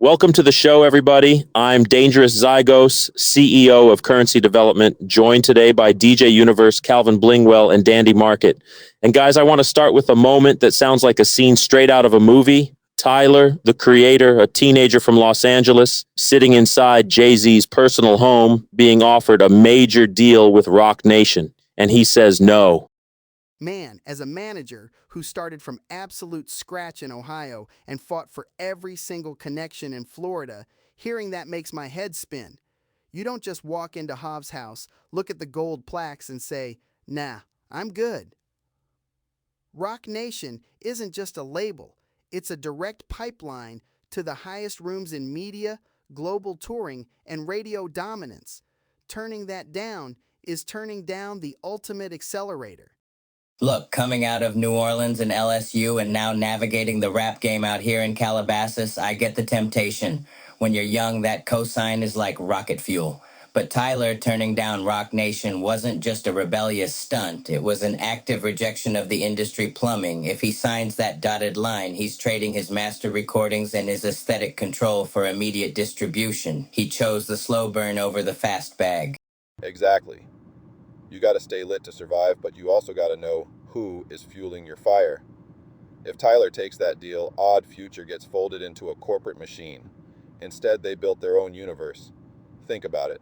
Welcome to the show, everybody. I'm Dangerous Zygos, CEO of Currency Development, joined today by DJ Universe, Calvin Blingwell, and Dandy Market. And guys, I want to start with a moment that sounds like a scene straight out of a movie. Tyler, the creator, a teenager from Los Angeles, sitting inside Jay-Z's personal home, being offered a major deal with Roc Nation. And he says no. Man, as a manager who started from absolute scratch in Ohio and fought for every single connection in Florida, hearing that makes my head spin. You don't just walk into Hov's house, look at the gold plaques and say, nah, I'm good. Roc Nation isn't just a label, it's a direct pipeline to the highest rooms in media, global touring, and radio dominance. Turning that down is turning down the ultimate accelerator. Look, coming out of New Orleans and LSU and now navigating the rap game out here in Calabasas, I get the temptation. When you're young, that cosign is like rocket fuel. But Tyler turning down Roc Nation wasn't just a rebellious stunt. It was an active rejection of the industry plumbing. If he signs that dotted line, he's trading his master recordings and his aesthetic control for immediate distribution. He chose the slow burn over the fast bag. Exactly. You got to stay lit to survive, but you also got to know who is fueling your fire. If Tyler takes that deal, Odd Future gets folded into a corporate machine. Instead, they built their own universe. Think about it.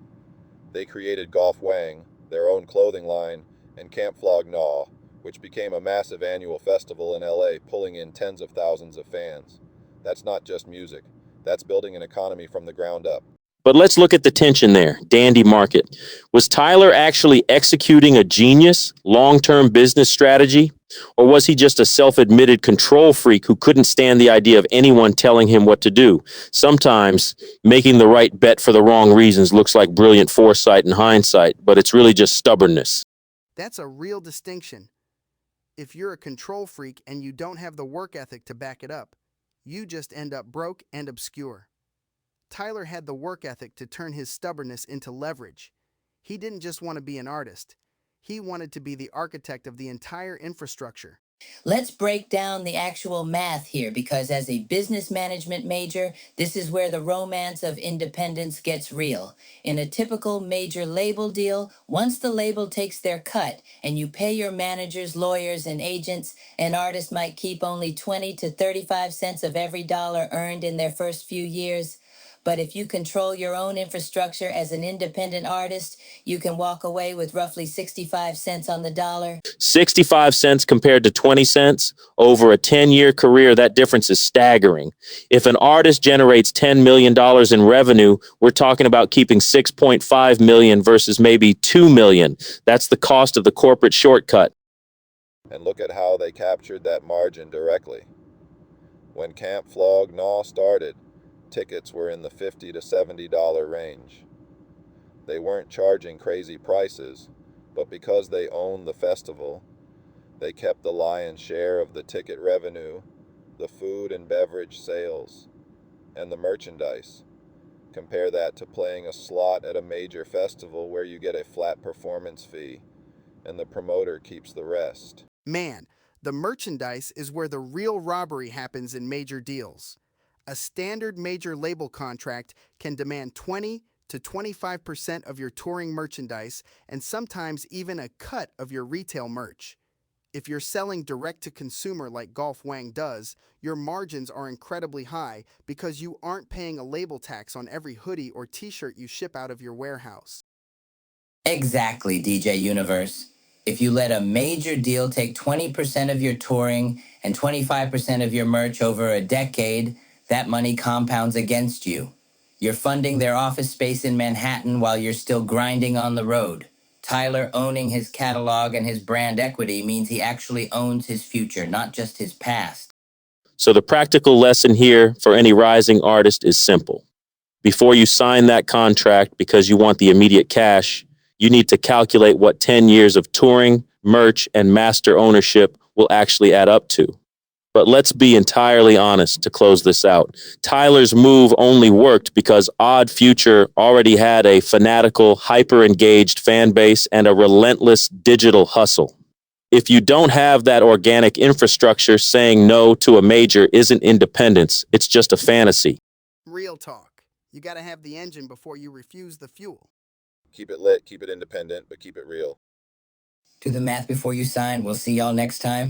They created Golf Wang, their own clothing line, and Camp Flog Gnaw, which became a massive annual festival in LA, pulling in tens of thousands of fans. That's not just music. That's building an economy from the ground up. But let's look at the tension there. Dandy Market. Was Tyler actually executing a genius, long-term business strategy? Or was he just a self-admitted control freak who couldn't stand the idea of anyone telling him what to do? Sometimes making the right bet for the wrong reasons looks like brilliant foresight and hindsight, but it's really just stubbornness. That's a real distinction. If you're a control freak and you don't have the work ethic to back it up, you just end up broke and obscure. Tyler had the work ethic to turn his stubbornness into leverage. He didn't just want to be an artist. He wanted to be the architect of the entire infrastructure. Let's break down the actual math here because as a business management major, this is where the romance of independence gets real. In a typical major label deal, once the label takes their cut and you pay your managers, lawyers, and agents, an artist might keep only 20 to 35 cents of every dollar earned in their first few years. But if you control your own infrastructure as an independent artist, you can walk away with roughly 65 cents on the dollar. 65 cents compared to 20 cents over a 10-year career, that difference is staggering. If an artist generates $10 million in revenue, we're talking about keeping 6.5 million versus maybe 2 million. That's the cost of the corporate shortcut. And look at how they captured that margin directly. When Camp Flog Gnaw started, tickets were in the $50 to $70 range. They weren't charging crazy prices, but because they owned the festival, they kept the lion's share of the ticket revenue, the food and beverage sales, and the merchandise. Compare that to playing a slot at a major festival where you get a flat performance fee, and the promoter keeps the rest. Man, the merchandise is where the real robbery happens in major deals. A standard major label contract can demand 20 to 25% of your touring merchandise and sometimes even a cut of your retail merch. If you're selling direct to consumer like Golf Wang does, your margins are incredibly high because you aren't paying a label tax on every hoodie or t-shirt you ship out of your warehouse. Exactly, DJ Universe. If you let a major deal take 20% of your touring and 25% of your merch over a decade, that money compounds against you. You're funding their office space in Manhattan while you're still grinding on the road. Tyler owning his catalog and his brand equity means he actually owns his future, not just his past. So the practical lesson here for any rising artist is simple. Before you sign that contract because you want the immediate cash, you need to calculate what 10 years of touring, merch, and master ownership will actually add up to. But let's be entirely honest to close this out. Tyler's move only worked because Odd Future already had a fanatical, hyper-engaged fan base and a relentless digital hustle. If you don't have that organic infrastructure, saying no to a major isn't independence, it's just a fantasy. Real talk. You gotta have the engine before you refuse the fuel. Keep it lit, keep it independent, but keep it real. Do the math before you sign. We'll see y'all next time.